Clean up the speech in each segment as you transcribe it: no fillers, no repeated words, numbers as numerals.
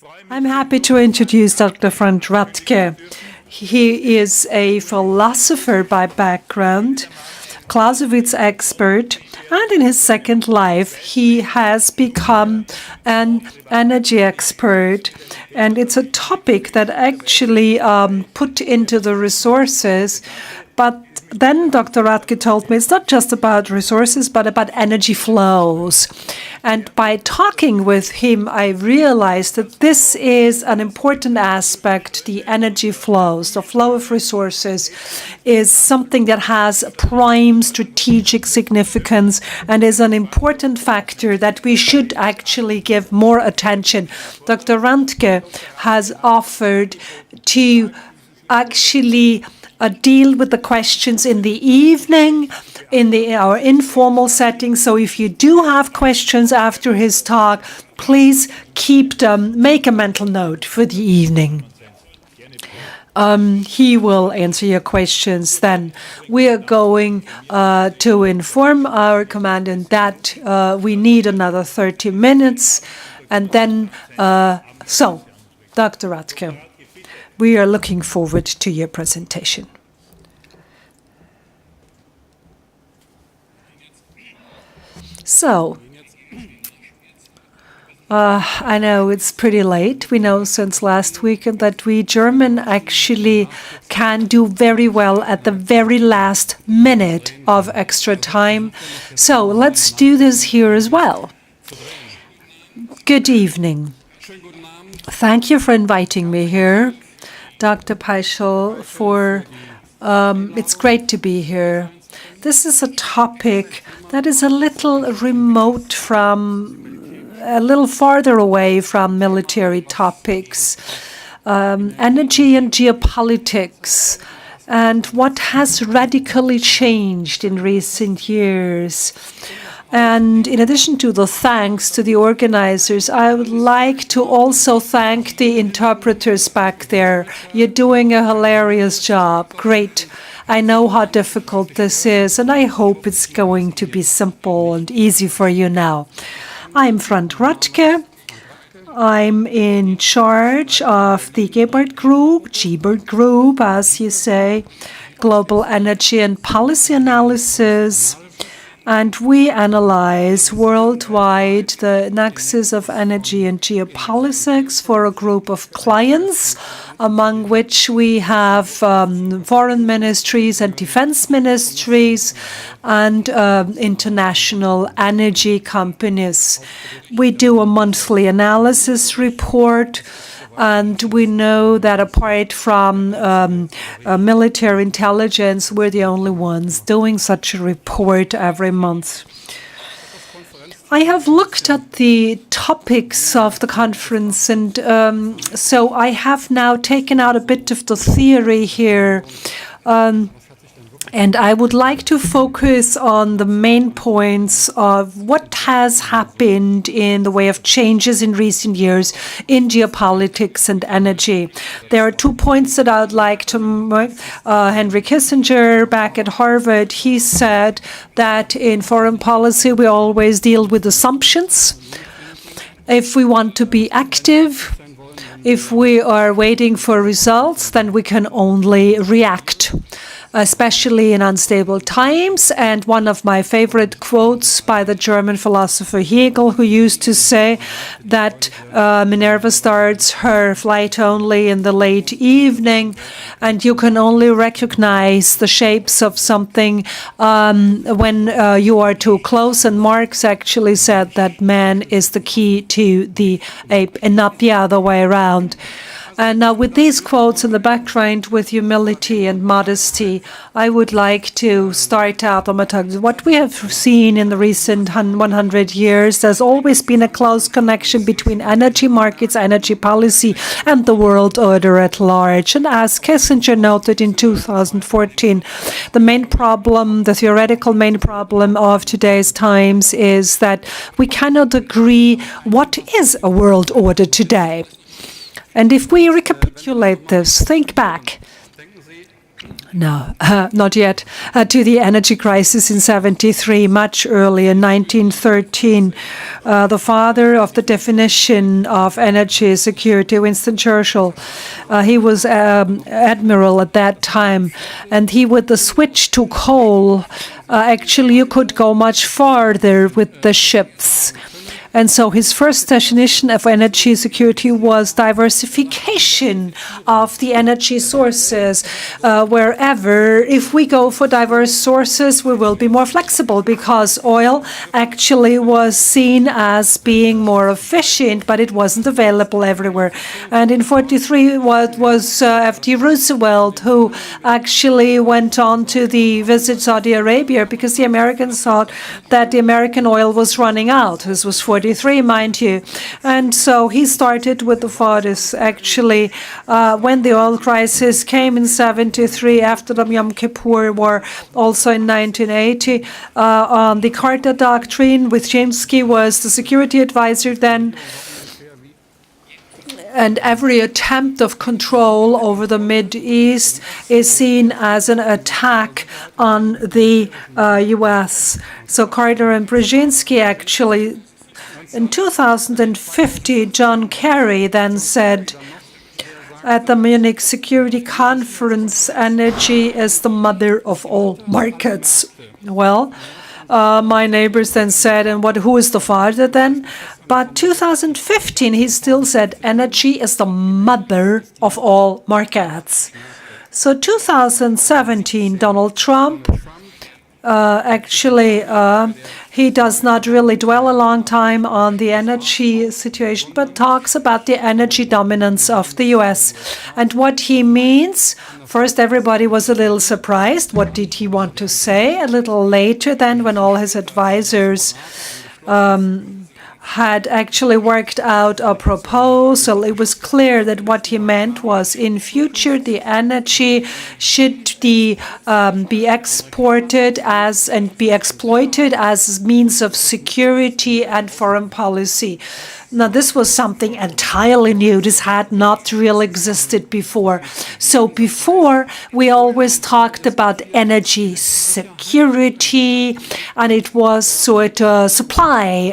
I'm happy to introduce Dr. Frank Radtke. He is a philosopher by background, Clausewitz expert, and in his second life he has become an energy expert. And it's a topic that actually put into the resources, but then Dr. Radtke told me it's not just about resources, but about energy flows. And by talking with him, I realized that this is an important aspect, the energy flows. The flow of resources is something that has prime strategic significance and is an important factor that we should actually give more attention. Dr. Radtke has offered to actually deal with the questions in the evening, in our informal setting. So if you do have questions after his talk, please keep them, make a mental note for the evening. He will answer your questions then. We are going to inform our commandant that we need another 30 minutes. And then, so, Dr. Radtke, we are looking forward to your presentation. So, I know it's pretty late. We know since last weekend that we German actually can do very well at the very last minute of extra time. So let's do this here as well. Good evening. Thank you for inviting me here, Dr. Peischel, it's great to be here. This is a topic that is a little remote a little farther away from military topics, energy and geopolitics, and what has radically changed in recent years. And in addition to the thanks to the organizers, I would like to also thank the interpreters back there. You're doing a hilarious job. Great. I know how difficult this is, and I hope it's going to be simple and easy for you now. I'm Frank Radtke. I'm in charge of the Gebert Group, as you say, Global Energy and Policy Analysis. And we analyze worldwide the nexus of energy and geopolitics for a group of clients, among which we have foreign ministries and defense ministries and international energy companies. We do a monthly analysis report. And we know that apart from military intelligence, we're the only ones doing such a report every month. I have looked at the topics of the conference, and so I have now taken out a bit of the theory here. And I would like to focus on the main points of what has happened in the way of changes in recent years in geopolitics and energy. There are 2 points that I would like to make. Henry Kissinger, back at Harvard, he said that in foreign policy we always deal with assumptions. If we want to be active, if we are waiting for results, then we can only react, especially in unstable times. And one of my favorite quotes by the German philosopher Hegel, who used to say that Minerva starts her flight only in the late evening, and you can only recognize the shapes of something when you are too close. And Marx actually said that man is the key to the ape and not the other way around. And now with these quotes in the background, with humility and modesty, I would like to start out on my talk. What we have seen in the recent 100 years, there's always been a close connection between energy markets, energy policy, and the world order at large. And as Kissinger noted in 2014, the main problem, the theoretical main problem of today's times is that we cannot agree what is a world order today. And if we recapitulate this, think back, No, not yet. To the energy crisis in 73, much earlier, 1913. The father of the definition of energy security, Winston Churchill, he was admiral at that time, and he, with the switch to coal, actually you could go much farther with the ships. And so his first definition of energy security was diversification of the energy sources. Wherever, if we go for diverse sources, we will be more flexible, because oil actually was seen as being more efficient, but it wasn't available everywhere. And in 43, what was F.D. Roosevelt, who actually went on to visit Saudi Arabia, because the Americans thought that the American oil was running out. This was 43, mind you. And so he started with the fathers, actually, when the oil crisis came in 73, after the Yom Kippur War, also in 1980. The Carter Doctrine, with Jameski was the security advisor then. And every attempt of control over the Mideast is seen as an attack on the U.S. So Carter and Brzezinski actually, in 2050, John Kerry then said at the Munich Security Conference, energy is the mother of all markets. Well, my neighbors then said, and who is the father then? But 2015, he still said, energy is the mother of all markets. So 2017, Donald Trump, actually, he does not really dwell a long time on the energy situation, but talks about the energy dominance of the U.S. And what he means, first everybody was a little surprised. What did he want to say? A little later then, when all his advisors had actually worked out a proposal, it was clear that what he meant was, in future, the energy should be exported as and be exploited as means of security and foreign policy. Now, this was something entirely new. This had not really existed before. So before, we always talked about energy security, and it was sort of supply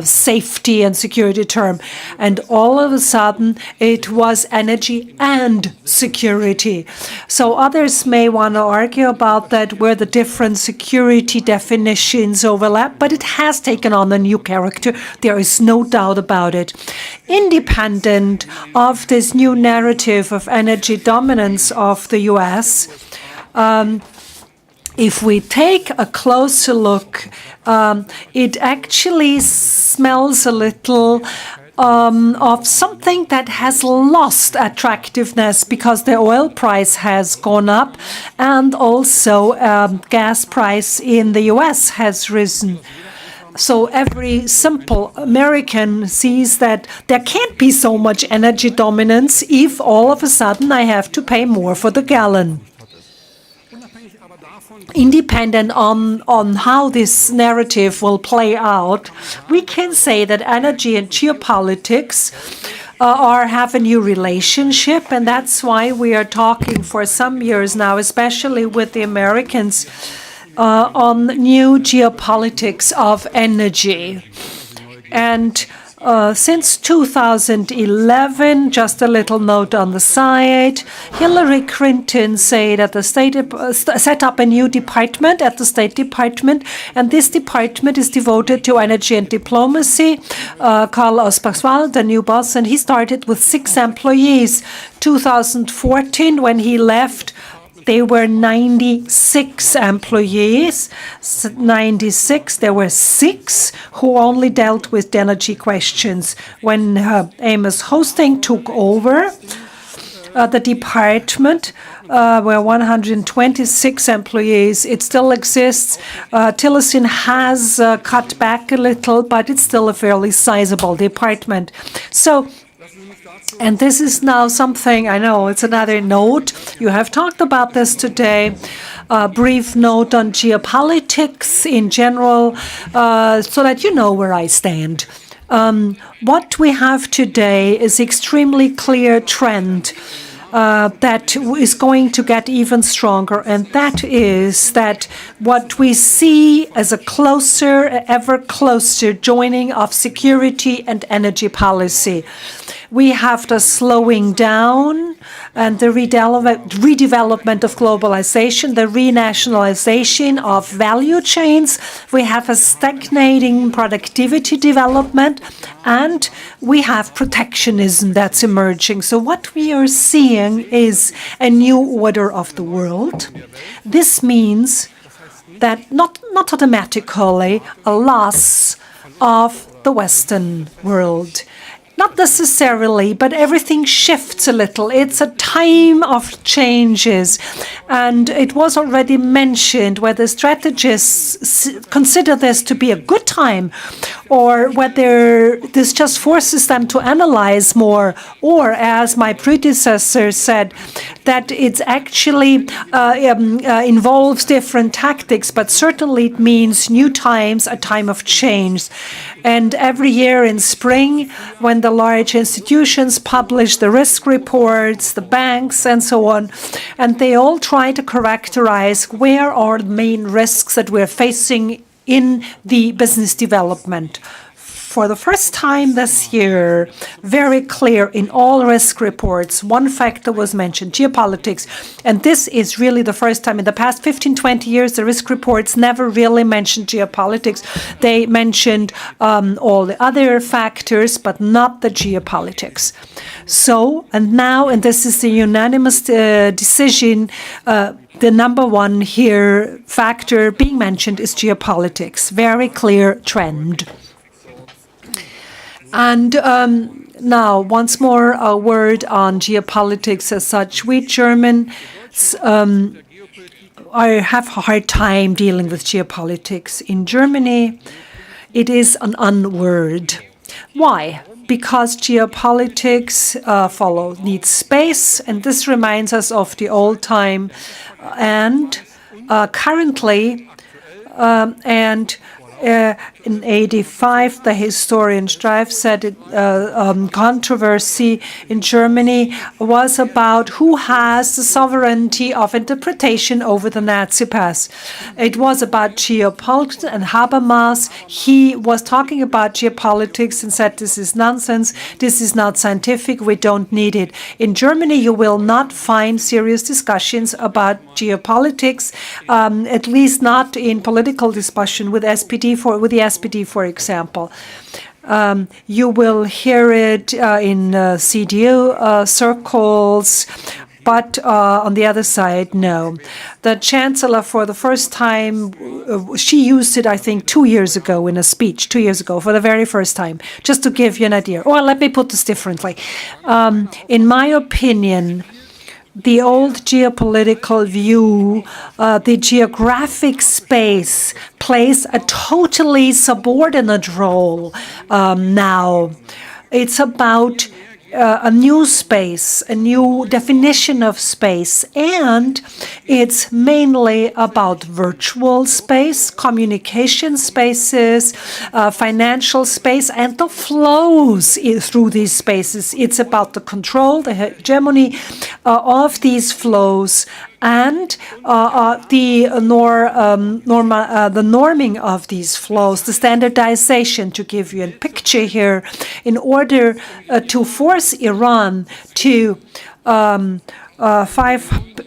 safety and security term. And all of a sudden, it was energy and security. So others may want to argue about that, where the different security definitions overlap, but it has taken on a new character. There is no doubt about it. Independent of this new narrative of energy dominance of the U.S., if we take a closer look, it actually smells a little of something that has lost attractiveness, because the oil price has gone up, and also gas price in the U.S. has risen. So every simple American sees that there can't be so much energy dominance if all of a sudden I have to pay more for the gallon. Independent on how this narrative will play out, we can say that energy and geopolitics have a new relationship, and that's why we are talking for some years now, especially with the Americans, on new geopolitics of energy. And since 2011, just a little note on the side, Hillary Clinton said that the state set up a new department at the State Department, and this department is devoted to energy and diplomacy. Carlos Pascual, the new boss, and he started with 6 employees. 2014, when he left, there were 96 employees. 96, there were 6 who only dealt with energy questions. When Amos Hosting took over the department, were 126 employees. It still exists. Tillerson has cut back a little, but it's still a fairly sizable department. So, and this is now something, I know it's another note. You have talked about this today. A brief note on geopolitics in general, so that you know where I stand. What we have today is extremely clear trend. that is going to get even stronger, and that is that what we see as a closer, ever closer joining of security and energy policy. We have the slowing down and the redevelopment of globalization, the renationalization of value chains. We have a stagnating productivity development, and we have protectionism that's emerging. So what we are seeing is a new order of the world. This means that not automatically a loss of the Western world. Not necessarily, but everything shifts a little. It's a time of changes. And it was already mentioned whether strategists consider this to be a good time or whether this just forces them to analyze more, or as my predecessor said, that it's actually involves different tactics, but certainly it means new times, a time of change. And every year in spring, when the large institutions publish the risk reports, the banks and so on, and they all try to characterize where are the main risks that we're facing in the business development. For the first time this year, very clear in all risk reports, one factor was mentioned, geopolitics. And this is really the first time. In the past 15, 20 years, the risk reports never really mentioned geopolitics. They mentioned all the other factors, but not the geopolitics. So, and now, and this is the unanimous decision, the number one here factor being mentioned is geopolitics. Very clear trend. And now, once more, a word on geopolitics as such. We Germans have a hard time dealing with geopolitics. In Germany, it is an unword. Why? Because geopolitics needs space, and this reminds us of the old time. And currently, in 85, the historian Streif said controversy in Germany was about who has the sovereignty of interpretation over the Nazi past. It was about geopolitics, and Habermas, he was talking about geopolitics and said this is nonsense, this is not scientific, we don't need it. In Germany, you will not find serious discussions about geopolitics, at least not in political discussion with the SPD, for example. You will hear it in CDU circles, but on the other side, no. The chancellor, for the first time, she used it, I think, 2 years ago in a speech, 2 years ago, for the very first time, just to give you an idea. Or let me put this differently. In my opinion, the old geopolitical view, the geographic space plays a totally subordinate role now. It's about a new space, a new definition of space, and it's mainly about virtual space, communication spaces, financial space, and the flows through these spaces. It's about the control, the hegemony of these flows, and the norming of these flows, the standardization. To give you a picture here, in order to force Iran to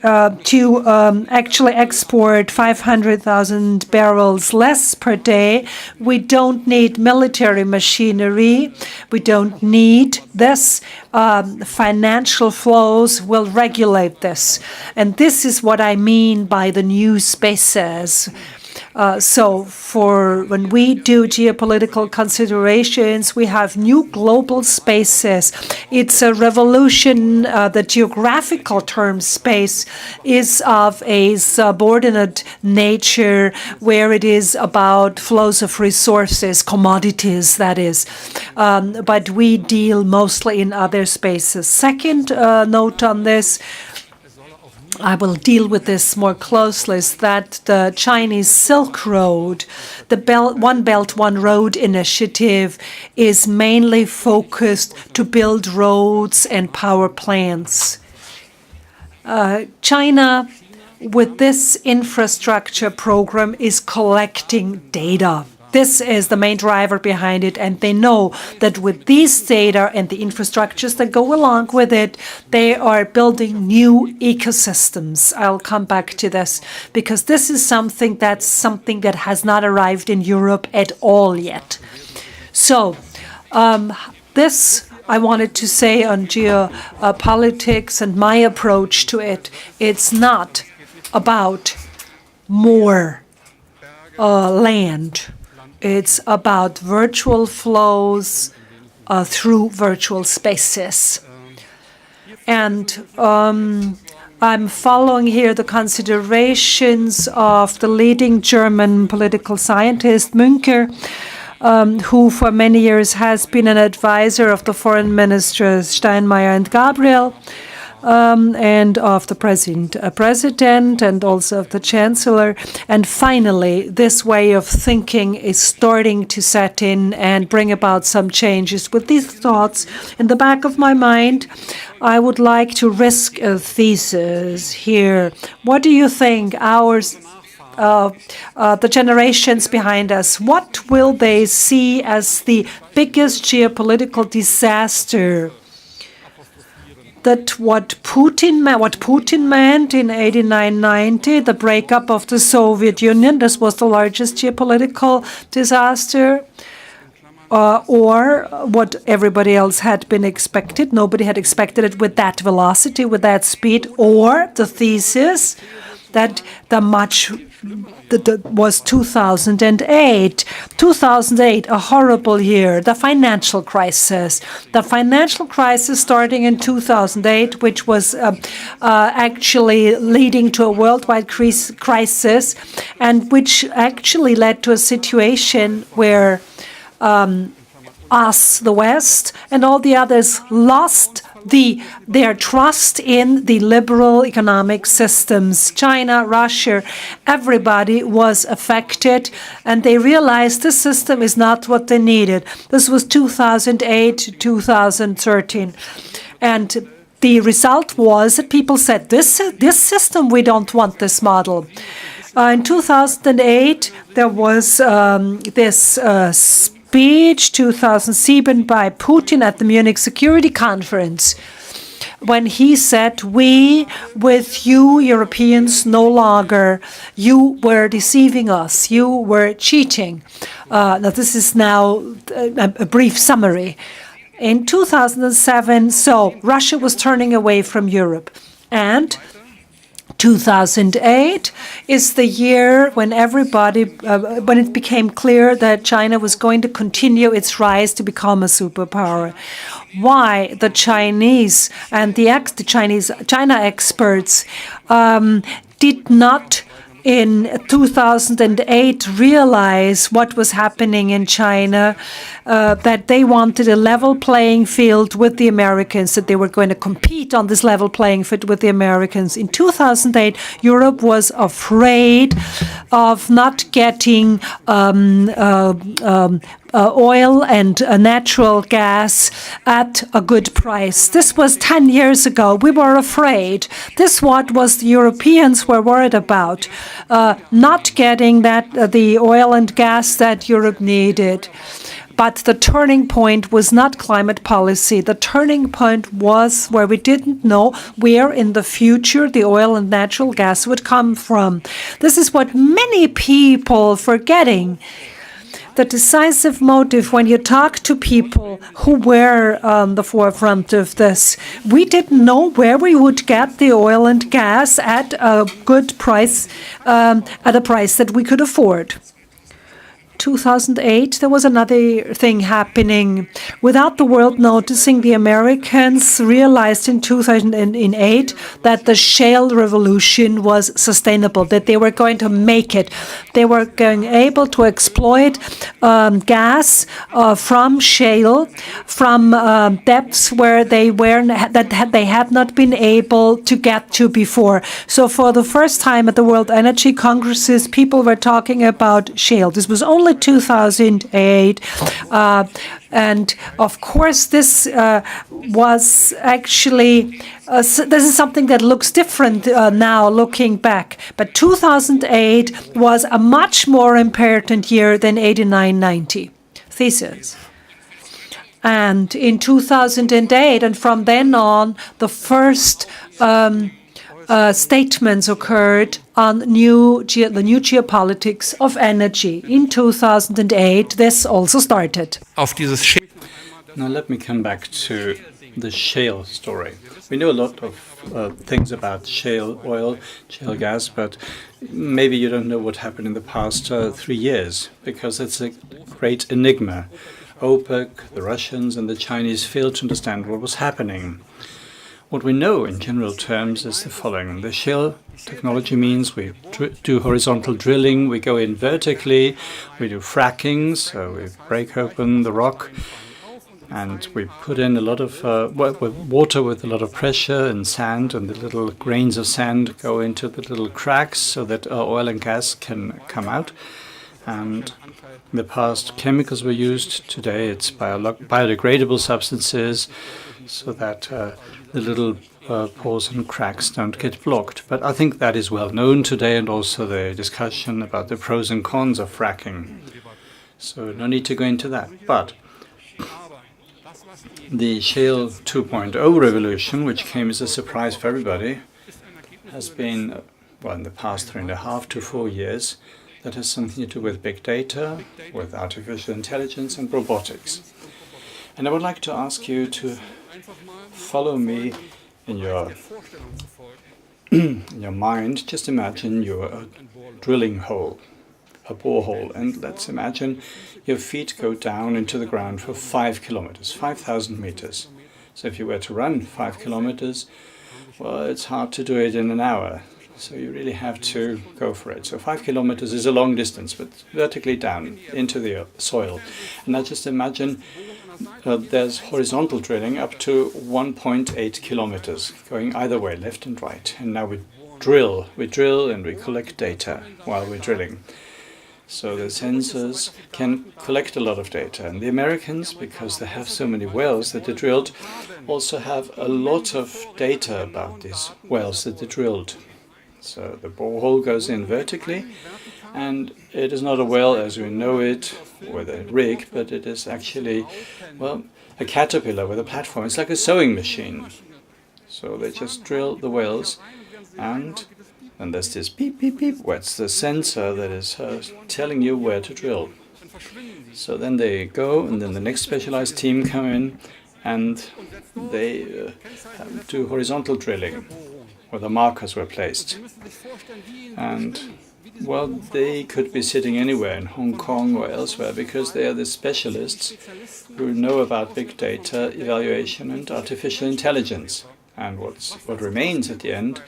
actually export 500,000 barrels less per day. We don't need military machinery. We don't need this. Financial flows will regulate this. And this is what I mean by the new spaces. So for when we do geopolitical considerations, we have new global spaces. It's a revolution. The geographical term space is of a subordinate nature, where it is about flows of resources, commodities, that is. But we deal mostly in other spaces. Second note on this, I will deal with this more closely, is that the Chinese Silk Road, the One Belt, One Road initiative, is mainly focused to build roads and power plants. China, with this infrastructure program, is collecting data. This is the main driver behind it, and they know that with these data and the infrastructures that go along with it, they are building new ecosystems. I'll come back to this, because this is something that has not arrived in Europe at all yet. So, this I wanted to say on geopolitics and my approach to it. It's not about more land. It's about virtual flows through virtual spaces. And I'm following here the considerations of the leading German political scientist, Münker, who for many years has been an advisor of the foreign ministers Steinmeier and Gabriel, and of the president and also of the chancellor. And finally, this way of thinking is starting to set in and bring about some changes. With these thoughts in the back of my mind, I would like to risk a thesis here. What do you think the generations behind us, what will they see as the biggest geopolitical disaster? That what Putin meant in 89-90, the breakup of the Soviet Union, this was the largest geopolitical disaster, or what everybody else had been expected. Nobody had expected it with that velocity, with that speed, or the thesis that was 2008. 2008, a horrible year. The financial crisis. The financial crisis starting in 2008, which was actually leading to a worldwide crisis, and which actually led to a situation where us, the West, and all the others lost their trust in the liberal economic systems. China, Russia, everybody was affected, and they realized this system is not what they needed. This was 2008 to 2013. And the result was that people said, this system, we don't want this model. In 2008, there was this speech 2007 by Putin at the Munich Security Conference, when he said, we with you Europeans no longer, you were deceiving us, you were cheating. Now this is now a brief summary. In 2007, so Russia was turning away from Europe, and 2008 is the year when when it became clear that China was going to continue its rise to become a superpower. Why the Chinese and China experts did not in 2008 realize what was happening in China, that they wanted a level playing field with the Americans, that they were going to compete on this level playing field with the Americans. In 2008, Europe was afraid of not getting oil and natural gas at a good price. This was 10 years ago. We were afraid. This what was the Europeans were worried about, not getting the oil and gas that Europe needed. But the turning point was not climate policy. The turning point was where we didn't know where in the future the oil and natural gas would come from. This is what many people forgetting. The decisive motive when you talk to people who were on the forefront of this, we didn't know where we would get the oil and gas at a good price, at a price that we could afford. 2008, there was another thing happening. Without the world noticing, the Americans realized in 2008 that the shale revolution was sustainable, that they were going to make it. They were going able to exploit gas from shale, from depths where they had not been able to get to before. So for the first time at the World Energy Congresses, people were talking about shale. This was only early 2008. And of course, this was actually, this is something that looks different now looking back. But 2008 was a much more important year than 89-90 thesis. And in 2008, and from then on, the first statements occurred on the new geopolitics of energy. In 2008, this also started. Now let me come back to the shale story. We know a lot of things about shale oil, shale gas, but maybe you don't know what happened in the past 3 years, because it's a great enigma. OPEC, the Russians and the Chinese failed to understand what was happening. What we know in general terms is the following. The shale technology means we do horizontal drilling, we go in vertically, we do fracking, so we break open the rock, and we put in a lot of water with a lot of pressure and sand, and the little grains of sand go into the little cracks so that oil and gas can come out. And in the past, chemicals were used. Today, it's biodegradable substances, so that the little pores and cracks don't get blocked. But I think that is well known today, and also the discussion about the pros and cons of fracking. So no need to go into that. But the Shale 2.0 revolution, which came as a surprise for everybody, has been, well, in the past 3.5 to 4 years, that has something to do with big data, with artificial intelligence and robotics. And I would like to ask you to follow me in your mind. Just imagine you're a drilling hole, a borehole, and let's imagine your feet go down into the ground for 5 kilometers, 5,000 meters. So if you were to run 5 kilometers, well, it's hard to do it in an hour. So you really have to go for it. So 5 kilometers is a long distance, but vertically down into the soil. And now just imagine there's horizontal drilling up to 1.8 kilometers, going either way, left and right. And now we drill and we collect data while we're drilling. So the sensors can collect a lot of data. And the Americans, because they have so many wells that they drilled, also have a lot of data about these wells that they drilled. So the borehole goes in vertically, and it is not a well as we know it with a rig, but it is actually, well, a caterpillar with a platform. It's like a sewing machine. So they just drill the wells, and there's this beep, beep, beep, where it's the sensor that is telling you where to drill. So then they go, and then the next specialized team come in, and they do horizontal drilling, where the markers were placed. And, well, they could be sitting anywhere in Hong Kong or elsewhere, because they are the specialists who know about big data, evaluation and artificial intelligence. And what remains at the end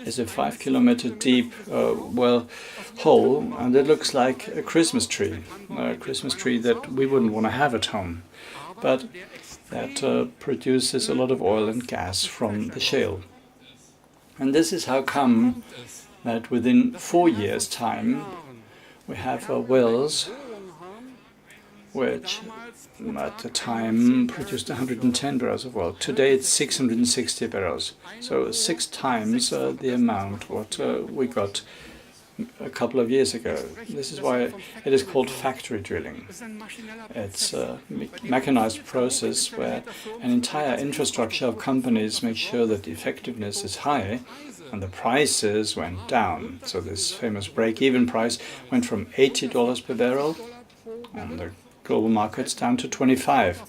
is a 5-kilometer deep hole, and it looks like a Christmas tree that we wouldn't want to have at home, but that produces a lot of oil and gas from the shale. And this is how come that within 4 years' time we have wells which at the time produced 110 barrels of oil. Today it's 660 barrels. So 6 times the amount what we got a couple of years ago. This is why it is called factory drilling. It's a mechanized process where an entire infrastructure of companies make sure that the effectiveness is high and the prices went down. So this famous break-even price went from $80 per barrel on the global markets down to 25.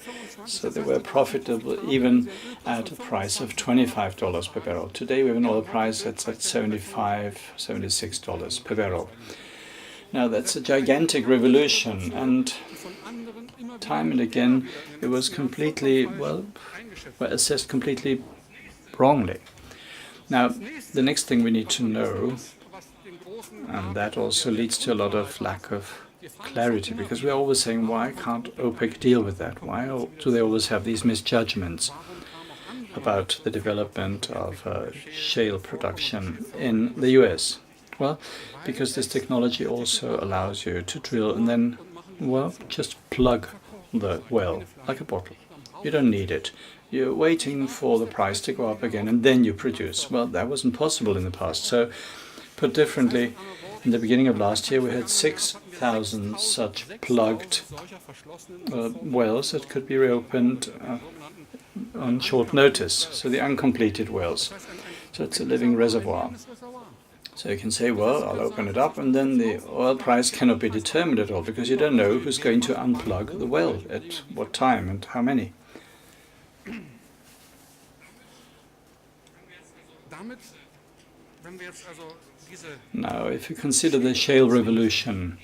So they were profitable even at a price of $25 per barrel. Today we have an oil price that's at $75, $76 per barrel. Now that's a gigantic revolution, and time and again it was completely, assessed completely wrongly. Now the next thing we need to know, and that also leads to a lot of lack of clarity, because we're always saying, why can't OPEC deal with that? Why do they always have these misjudgments about the development of shale production in the US? Well, because this technology also allows you to drill and then Well, just plug the well like a bottle. You don't need it. You're waiting for the price to go up again and then you produce. Well, that wasn't possible in the past. So, put differently, in the beginning of last year we had 6,000 such plugged wells that could be reopened on short notice, so the uncompleted wells. So it's a living reservoir. So you can say, well, I'll open it up, and then the oil price cannot be determined at all, because you don't know who's going to unplug the well, at what time and how many. Now, if you consider the shale revolution,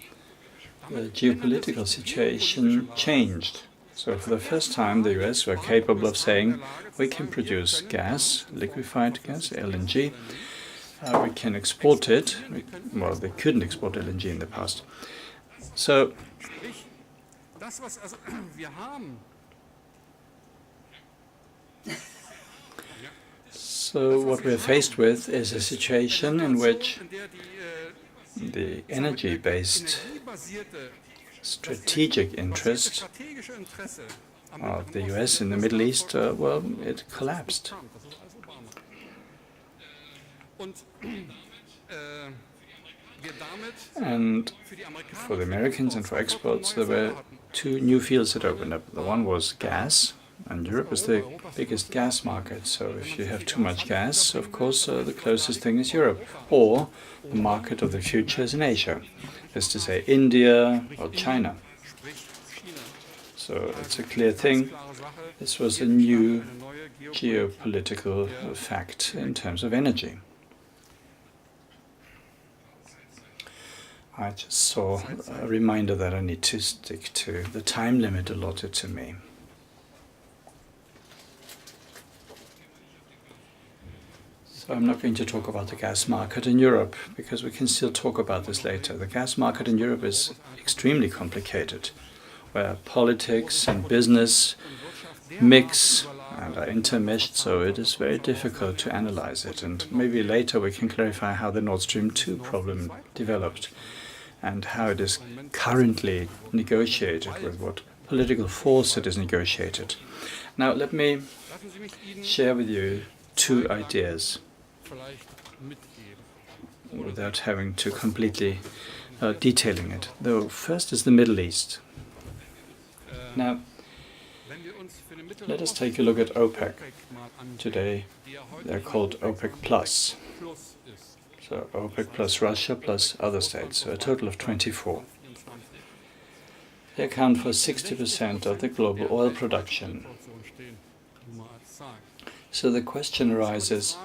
the geopolitical situation changed. So for the first time, the US were capable of saying, we can produce gas, liquefied gas, LNG. We can export it. Well, they couldn't export LNG in the past. So what we're faced with is a situation in which the energy-based strategic interest of the US in the Middle East, well, it collapsed. And for the Americans and for exports, there were two new fields that opened up. The one was gas, and Europe is the biggest gas market. So if you have too much gas, of course, the closest thing is Europe. Or the market of the future is in Asia. That's to say, India or China. So it's a clear thing. This was a new geopolitical fact in terms of energy. I just saw a reminder that I need to stick to the time limit allotted to me. So I'm not going to talk about the gas market in Europe, because we can still talk about this later. The gas market in Europe is extremely complicated, where politics and business mix and are intermeshed, so it is very difficult to analyze it. And maybe later we can clarify how the Nord Stream 2 problem developed and how it is currently negotiated, with what political force it is negotiated. Now let me share with you two ideas without having to completely detailing it. The first is the Middle East. Now, let us take a look at OPEC. Today, they're called OPEC Plus. So OPEC plus Russia plus other states, so a total of 24. They account for 60% of the global oil production. So the question arises,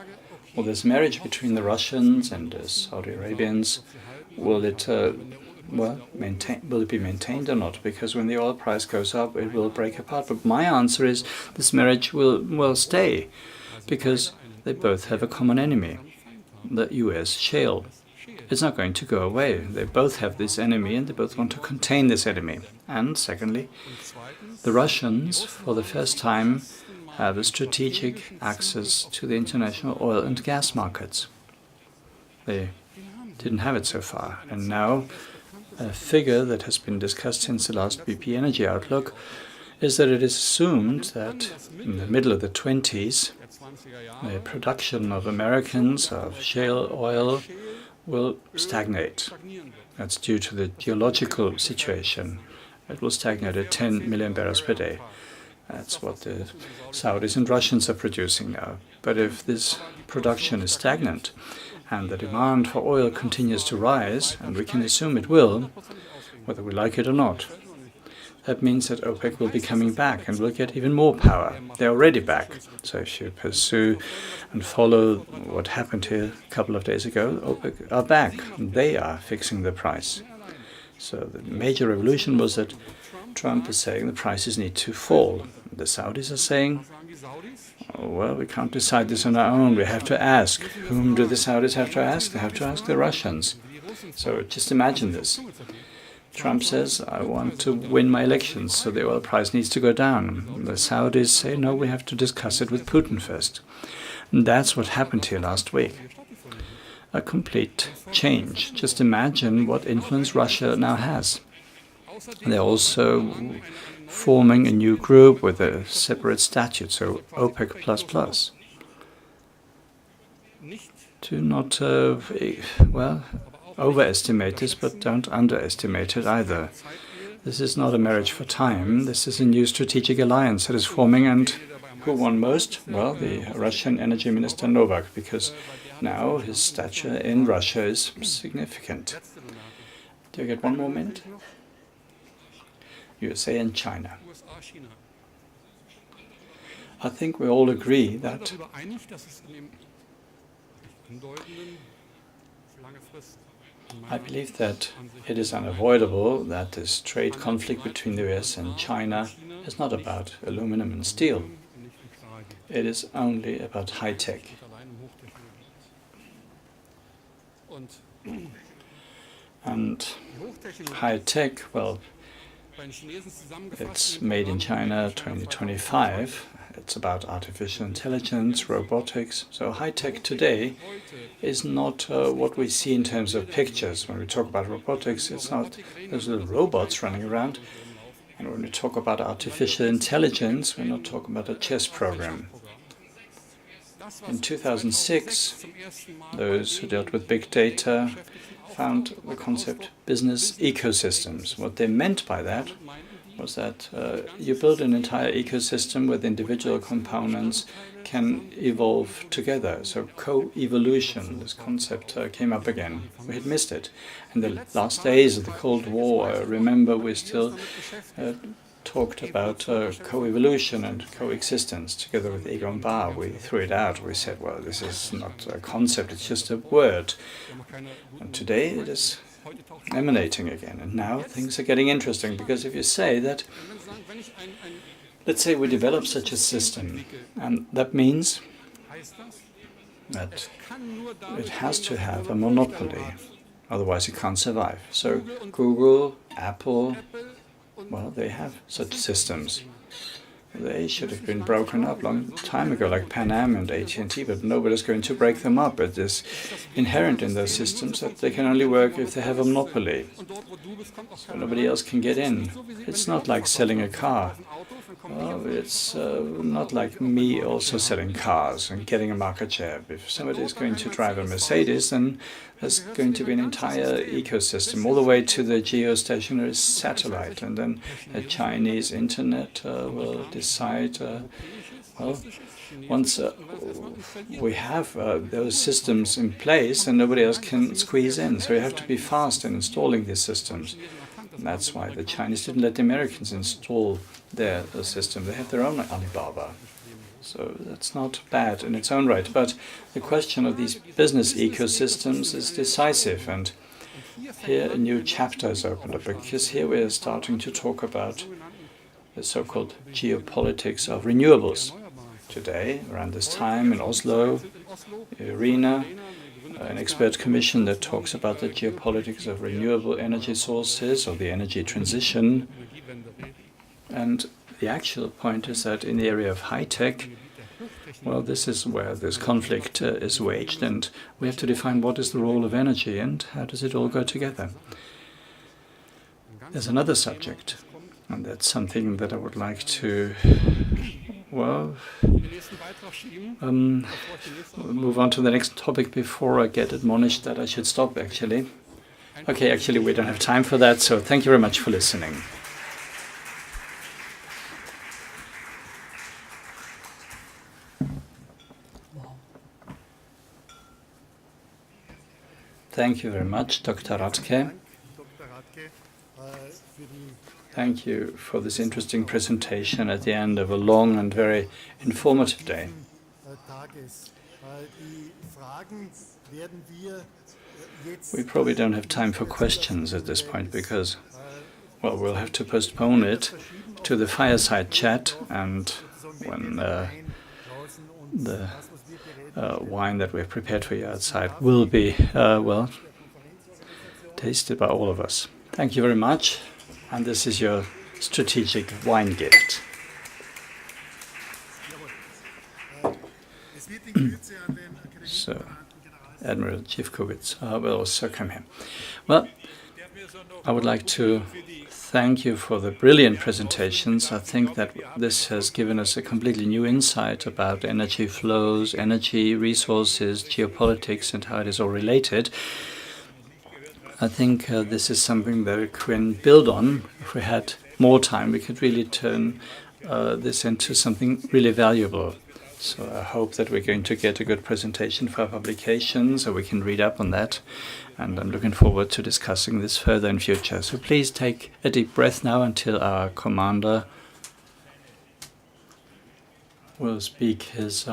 will this marriage between the Russians and the Saudi Arabians, will it be maintained or not? Because when the oil price goes up, it will break apart. But my answer is this marriage will stay, because they both have a common enemy, the US shale. It's not going to go away. They both have this enemy and they both want to contain this enemy. And secondly, the Russians, for the first time, have a strategic access to the international oil and gas markets. They didn't have it so far. And now a figure that has been discussed since the last BP Energy Outlook is that it is assumed that in the middle of the 20s, the production of Americans of shale oil will stagnate. That's due to the geological situation. It will stagnate at 10 million barrels per day. That's what the Saudis and Russians are producing now. But if this production is stagnant and the demand for oil continues to rise, and we can assume it will, whether we like it or not, that means that OPEC will be coming back and will get even more power. They're already back. So if you pursue and follow what happened here a couple of days ago, OPEC are back. They are fixing the price. So the major revolution was that Trump is saying the prices need to fall. The Saudis are saying, oh, well, we can't decide this on our own. We have to ask. Whom do the Saudis have to ask? They have to ask the Russians. So just imagine this. Trump says, I want to win my elections, so the oil price needs to go down. The Saudis say, no, we have to discuss it with Putin first. And that's what happened here last week. A complete change. Just imagine what influence Russia now has. They're also forming a new group with a separate statute, so OPEC++. Do not, well, overestimate this, but don't underestimate it either. This is not a marriage for time. This is a new strategic alliance that is forming. And who won most? Well, the Russian Energy Minister Novak, because now his stature in Russia is significant. Do you get one more minute? USA and China. I think we all agree that I believe that it is unavoidable that this trade conflict between the US and China is not about aluminum and steel. It is only about high tech. And high tech, well, it's made in China 2025. It's about artificial intelligence, robotics. So high tech today is not what we see in terms of pictures. When we talk about robotics, it's not those little robots running around. And when we talk about artificial intelligence, we're not talking about a chess program. In 2006, those who dealt with big data found the concept business ecosystems. What they meant by that was that you build an entire ecosystem with individual components can evolve together. So co-evolution, this concept came up again. We had missed it. In the last days of the Cold War, I remember we still talked about co-evolution and coexistence together with Egon Bahr. We threw it out. We said, well, this is not a concept, it's just a word. And today it is emanating again. And now things are getting interesting, because if you say that, let's say we develop such a system, and that means that it has to have a monopoly, otherwise it can't survive. So Google, Apple, well, they have such systems. They should have been broken up a long time ago, like Pan Am and AT&T, but nobody's going to break them up. It is inherent in those systems that they can only work if they have a monopoly. So nobody else can get in. It's not like selling a car. Well, it's not like me also selling cars and getting a market share. If somebody is going to drive a Mercedes, then there's going to be an entire ecosystem, all the way to the geostationary satellite, and then a Chinese internet will decide, well, once we have those systems in place, then nobody else can squeeze in. So you have to be fast in installing these systems. And that's why the Chinese didn't let the Americans install their system. They have their own Alibaba. So that's not bad in its own right. But the question of these business ecosystems is decisive. And here a new chapter is opened up, because here we're starting to talk about the so-called geopolitics of renewables. Today, around this time in Oslo, arena, an expert commission that talks about the geopolitics of renewable energy sources, or the energy transition. And the actual point is that in the area of high tech, well, this is where this conflict is waged, and we have to define what is the role of energy and how does it all go together. There's another subject, and that's something that I would like to, well, move on to the next topic before I get admonished that I should stop, actually. Okay, actually, we don't have time for that, so thank you very much for listening. Thank you very much, Dr. Radtke. Thank you for this interesting presentation at the end of a long and very informative day. We probably don't have time for questions at this point because, well, we'll have to postpone it to the fireside chat, and when the wine that we've prepared for you outside will be, well, tasted by all of us. Thank you very much. And this is your strategic wine gift. So, Admiral Zivkovic will also come here. Well, I would like to thank you for the brilliant presentations. I think that this has given us a completely new insight about energy flows, energy resources, geopolitics, and how it is all related. I think this is something that we can build on. If we had more time, we could really turn this into something really valuable. So I hope that we're going to get a good presentation for our publication so we can read up on that. And I'm looking forward to discussing this further in future. So please take a deep breath now until our commander will speak his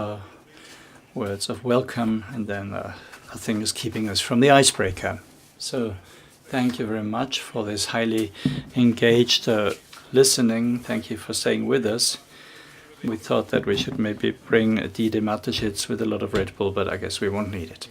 words of welcome, and then nothing is keeping us from the icebreaker. So thank you very much for this highly engaged listening. Thank you for staying with us. We thought that we should maybe bring a D. de Mateschitz with a lot of Red Bull, but I guess we won't need it.